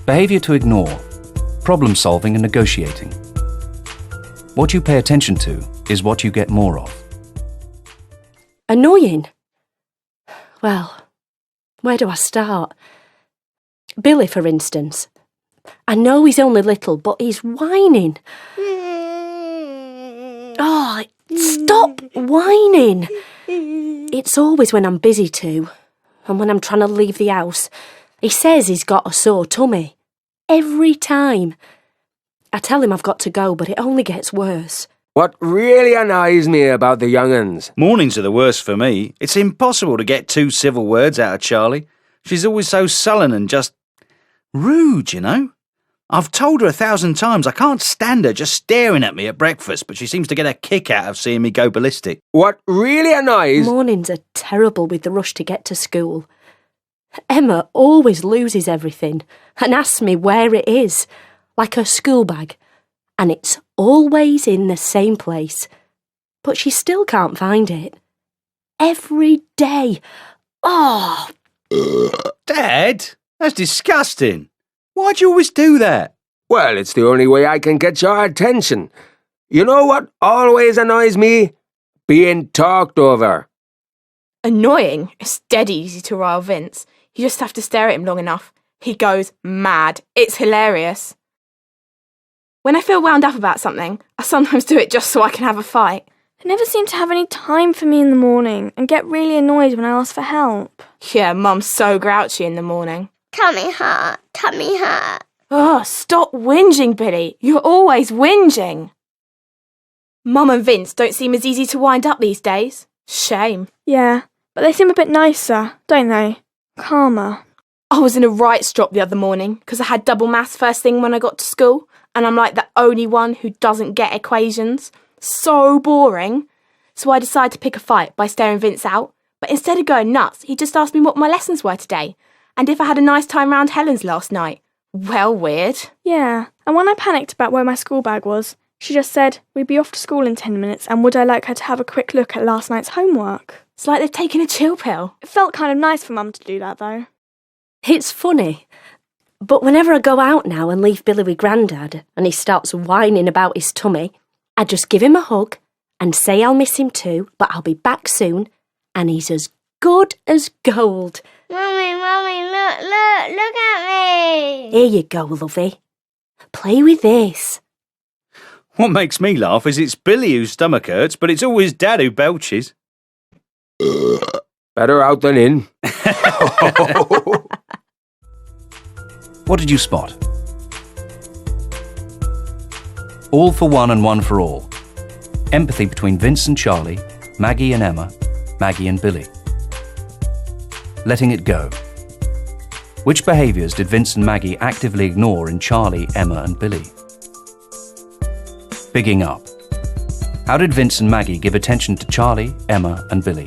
Behaviour to ignore, problem solving and negotiating. What you pay attention to is what you get more of. Annoying? Well, where do I start? Billy, for instance. I know he's only little, but he's whining. Oh, stop whining. It's always when I'm busy too, and when I'm trying to leave the house. He says he's got a sore tummy. Every time. I tell him I've got to go, but it only gets worse. What really annoys me about the young'uns... Mornings are the worst for me. It's impossible to get 2 civil words out of Charlie. She's always so sullen and just rude, you know. I've told her 1,000 times I can't stand her just staring at me at breakfast, but she seems to get a kick out of seeing me go ballistic. What really annoys... Mornings are terrible with the rush to get to school. Emma always loses everything and asks me where it is, like her school bag, and it's always in the same place. But she still can't find it. Every day. Oh! Dad, that's disgusting. Why'd you always do that? Well, it's the only way I can get your attention. You know what always annoys me? Being talked over. Annoying? It's dead easy to rile Vince. You just have to stare at him long enough. He goes mad. It's hilarious. When I feel wound up about something, I sometimes do it just so I can have a fight. They never seem to have any time for me in the morning and get really annoyed when I ask for help. Yeah, Mum's so grouchy in the morning. Tummy hurt, tummy hurt. Oh, stop whinging, Billy. You're always whinging. Mum and Vince don't seem as easy to wind up these days. Shame. Yeah, but they seem a bit nicer, don't they? Calmer. I was in a right strop the other morning because I had double maths first thing when I got to school, and I'm like the only one who doesn't get equations. So boring. So I decided to pick a fight by staring Vince out, but instead of going nuts, he just asked me what my lessons were today, and if I had a nice time round Helen's last night. Well, weird. Yeah, and when I panicked about where my school bag was, she just said we'd be off to school in 10 minutes and would I like her to have a quick look at last night's homework. It's like they've taken a chill pill. It felt kind of nice for Mum to do that, though. It's funny, but whenever I go out now and leave Billy with Grandad and he starts whining about his tummy, I just give him a hug and say I'll miss him too, but I'll be back soon, and he's as good as gold. Mummy, look at me. Here you go, lovey. Play with this. What makes me laugh is it's Billy whose stomach hurts, but it's always Dad who belches. Better out than in. What did you spot? All for one and one for all. Empathy between Vince and Charlie, Maggie and Emma, Maggie and Billy. Letting it go. Which behaviours did Vince and Maggie actively ignore in Charlie, Emma and Billy? Bigging up. How did Vince and Maggie give attention to Charlie, Emma and Billy?